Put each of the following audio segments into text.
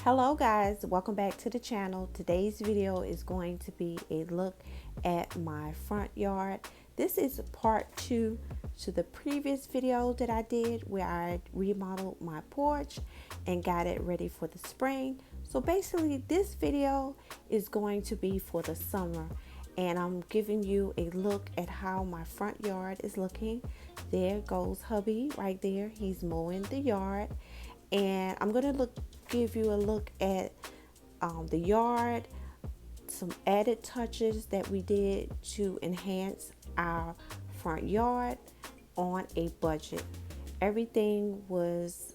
Hello guys, welcome back to the channel. Today's video is going to be a look at my front yard. This is part 2 to the previous video that I did where I remodeled my porch and got it ready for the spring. So basically this video is going to be for the summer, and I'm giving you a look at how my front yard is looking. There goes hubby right there. He's mowing the yard, and I'm going to give you a look at the yard, some added touches that we did to enhance our front yard on a budget. Everything was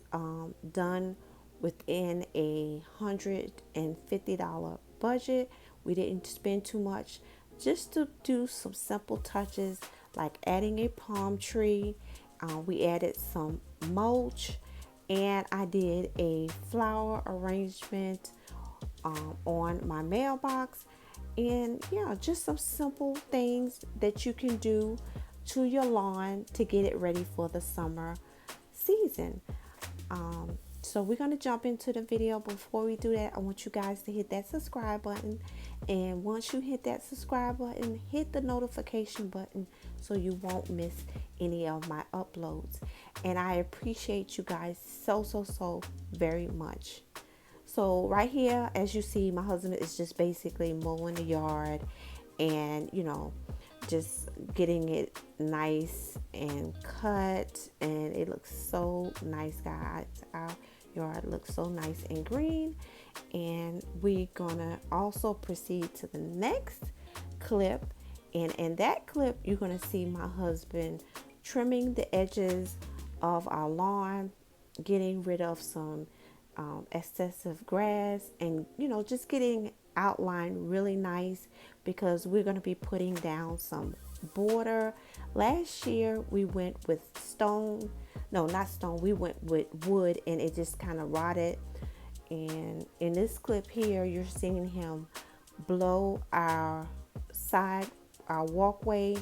done within a $150 budget. We didn't spend too much, just to do some simple touches like adding a palm tree. We added some mulch, and I did a flower arrangement on my mailbox. And yeah, just some simple things that you can do to your lawn to get it ready for the summer season. So we're going to jump into the video. Before we do that, I want you guys to hit that subscribe button, and once you hit that subscribe button, hit the notification button so you won't miss any of my uploads. And I appreciate you guys so very much. So right here, as you see, my husband is just basically mowing the yard and just getting it nice and cut, and it looks so nice, guys. Our yard looks so nice and green. And we're gonna also proceed to the next clip, and in that clip you're gonna see my husband trimming the edges of our lawn, getting rid of some excessive grass, and just getting outline really nice, because we're going to be putting down some border. Last year we went with we went with wood, and it just kind of rotted. And in this clip here, you're seeing him blow our walkway,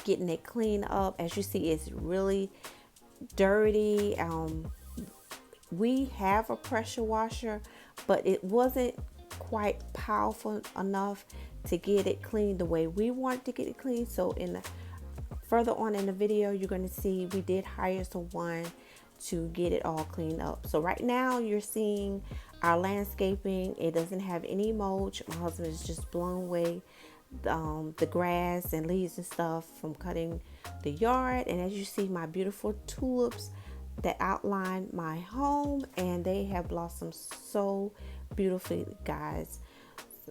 getting it cleaned up. As you see, it's really dirty. We have a pressure washer, but it wasn't quite powerful enough to get it clean the way we want to get it clean. So further on in the video, you're going to see we did hire someone to get it all cleaned up. So right now you're seeing our landscaping. It doesn't have any mulch. My husband is just blowing away the grass and leaves and stuff from cutting the yard. And as you see, my beautiful tulips that outline my home, and they have blossomed so beautifully, guys.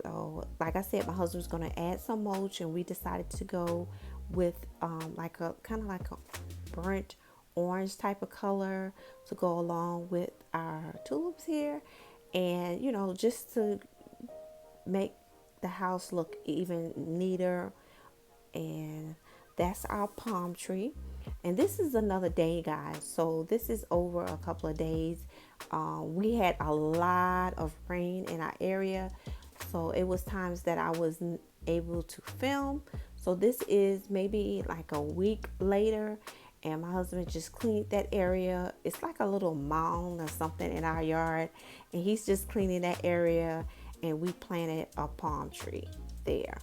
So like I said, my husband's going to add some mulch, and we decided to go with like a kind of like a burnt orange type of color to go along with our tulips here, and just to make the house look even neater. And that's our palm tree. And this is another day, guys. So this is over a couple of days. We had a lot of rain in our area, so it was times that I wasn't able to film. So this is maybe like a week later, and my husband just cleaned that area. It's like a little mound or something in our yard, and he's just cleaning that area, and we planted a palm tree there.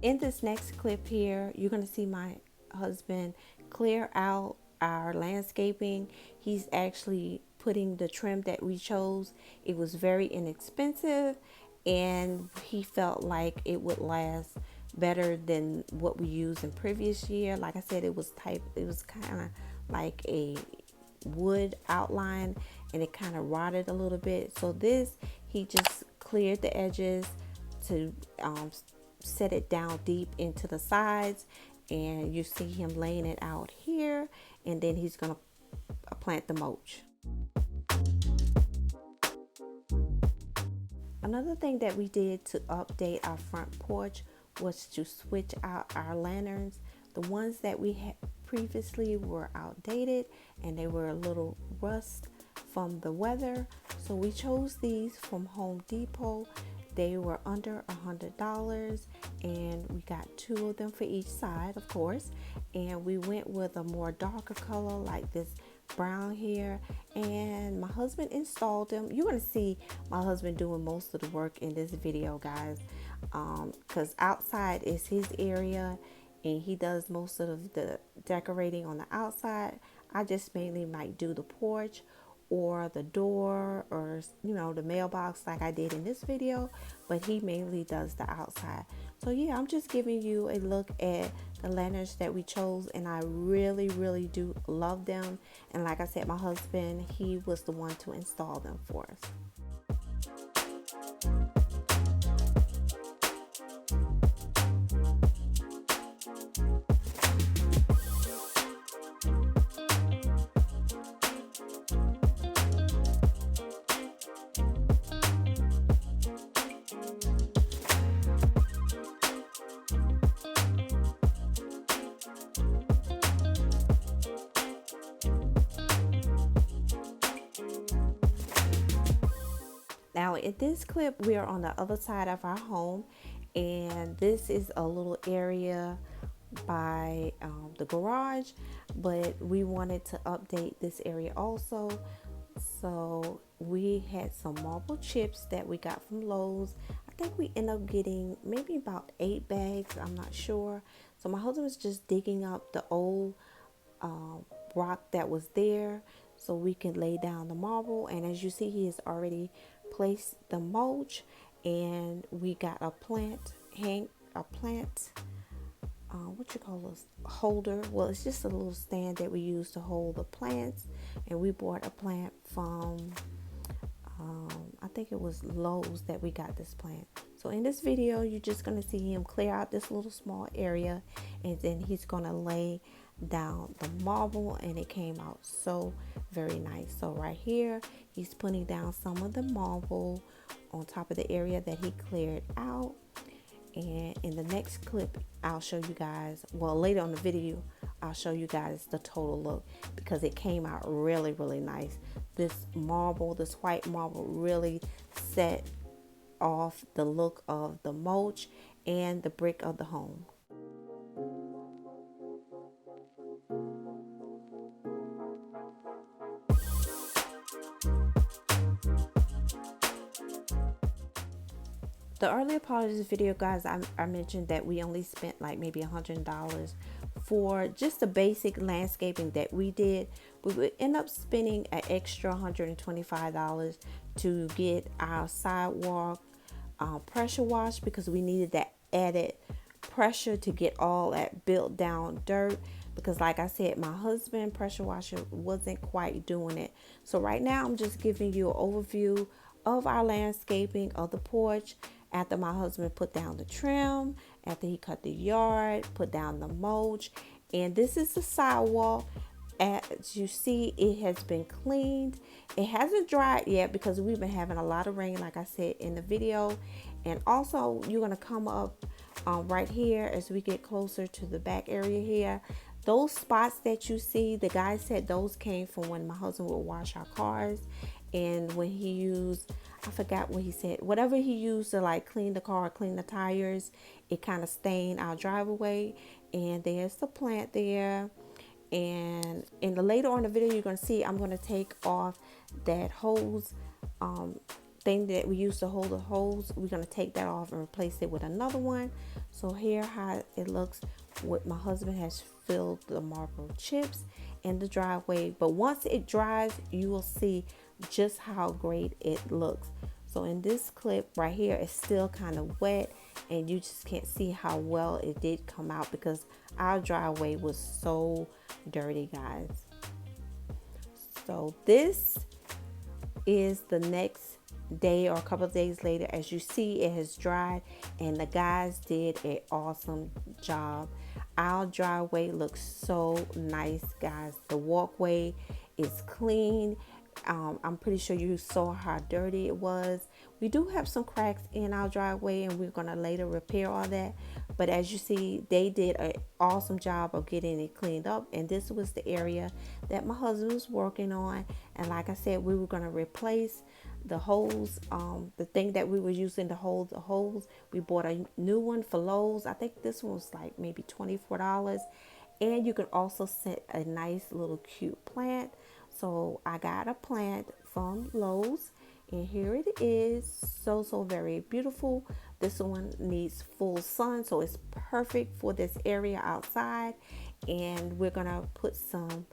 In this next clip here, you're going to see my husband clear out our landscaping. He's actually putting the trim that we chose. It was very inexpensive, and he felt like it would last better than what we used in previous year. Like I said, it was kind of like a wood outline, and it kind of rotted a little bit. So this, he just cleared the edges to set it down deep into the sides, and you see him laying it out here, and then he's gonna plant the mulch. Another thing that we did to update our front porch was to switch out our lanterns. The ones that we had previously were outdated, and they were a little rust from the weather. So we chose these from Home Depot. They were under $100, and we got 2 of them for each side, of course. And we went with a more darker color like this brown here, and my husband installed them. You're going to see my husband doing most of the work in this video, guys, because outside is his area and he does most of the decorating on the outside. I just mainly might do the porch or the door, or the mailbox like I did in this video, but he mainly does the outside. So yeah, I'm just giving you a look at the lanterns that we chose, and I really do love them. And like I said, my husband, he was the one to install them for us. Now in this clip, we are on the other side of our home, and this is a little area by the garage, but we wanted to update this area also. So we had some marble chips that we got from Lowe's. I think we ended up getting maybe about 8 bags, I'm not sure. So my husband was just digging up the old rock that was there so we can lay down the marble. And as you see, he has already placed the mulch, and we got a plant what you call this holder. Well, it's just a little stand that we use to hold the plants, and we bought a plant from I think it was Lowe's that we got this plant. So in this video, you're just going to see him clear out this little small area, and then he's going to lay down the marble, and it came out so very nice. So right here, he's putting down some of the marble on top of the area that he cleared out. And in the next clip, I'll show you guys, well, later on the video, I'll show you guys the total look, because it came out really nice. This marble, this white marble, really set off the look of the mulch and the brick of the home. The earlier part of this video, guys, I mentioned that we only spent like maybe $100 for just the basic landscaping that we did. We would end up spending an extra $125 to get our sidewalk pressure washed, because we needed that added pressure to get all that built down dirt, because like I said, my husband pressure washer wasn't quite doing it. So right now I'm just giving you an overview of our landscaping of the porch after my husband put down the trim, after he cut the yard, put down the mulch. And this is the sidewalk. As you see, it has been cleaned. It hasn't dried yet because we've been having a lot of rain, like I said in the video. And also, you're going to come up right here as we get closer to the back area here. Those spots that you see, the guy said those came from when my husband would wash our cars. And when he used, I forgot what he said, whatever he used to like clean the car, clean the tires, it kind of stained our driveway. And there's the plant there. And in the later on in the video, you're going to see I'm going to take off that hose thing that we used to hold the hose. We're going to take that off and replace it with another one. So here how it looks. What my husband has filled the marble chips in the driveway. But once it dries, you will see just how great it looks. So in this clip right here, it's still kind of wet, and you just can't see how well it did come out because our driveway was so dirty, guys. So this is the next day or a couple of days later. As you see, it has dried, and the guys did an awesome job. Our driveway looks so nice, guys. The walkway is clean. I'm pretty sure you saw how dirty it was. We do have some cracks in our driveway, and we're going to later repair all that. But as you see, they did an awesome job of getting it cleaned up, and this was the area that my husband was working on. And like I said, we were going to replace the hose, the thing that we were using to hold the hose. We bought a new one for Lowe's. I think this one was like maybe $24. And you can also set a nice little cute plant. So I got a plant from Lowe's, and here it is. So very beautiful. This one needs full sun, so it's perfect for this area outside. And we're gonna put some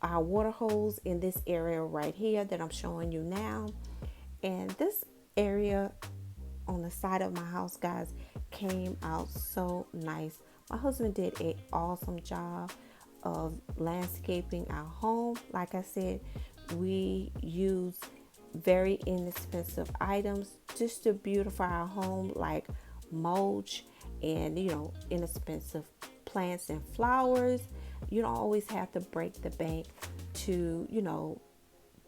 our water hose in this area right here that I'm showing you now. And this area on the side of my house, guys, came out so nice. My husband did an awesome job of landscaping our home. Like I said, we use very inexpensive items just to beautify our home, like mulch and inexpensive plants and flowers. You don't always have to break the bank to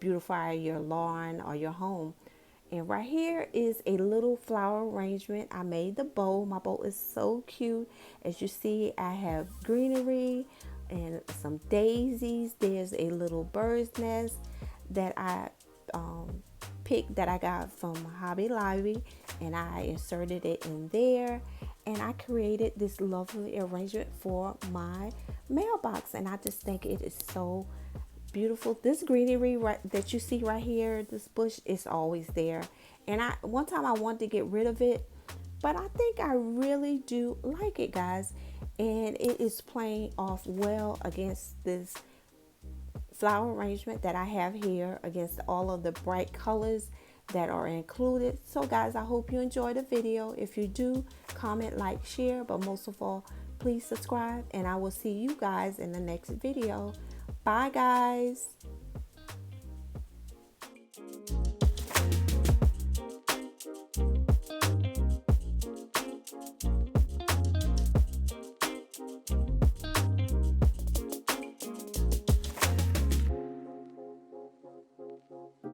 beautify your lawn or your home. And right here is a little flower arrangement. I made the bowl. My bowl is so cute. As you see, I have greenery and some daisies. There's a little bird's nest that I picked that I got from Hobby Lobby, and I inserted it in there. And I created this lovely arrangement for my mailbox, and I just think it is so beautiful. This greenery that you see right here, this bush, is always there. And one time I wanted to get rid of it, but I think I really do like it, guys. And it is playing off well against this flower arrangement that I have here, against all of the bright colors that are included. So guys, I hope you enjoyed the video. If you do, comment, like, share, but most of all, please subscribe, and I will see you guys in the next video. Bye guys.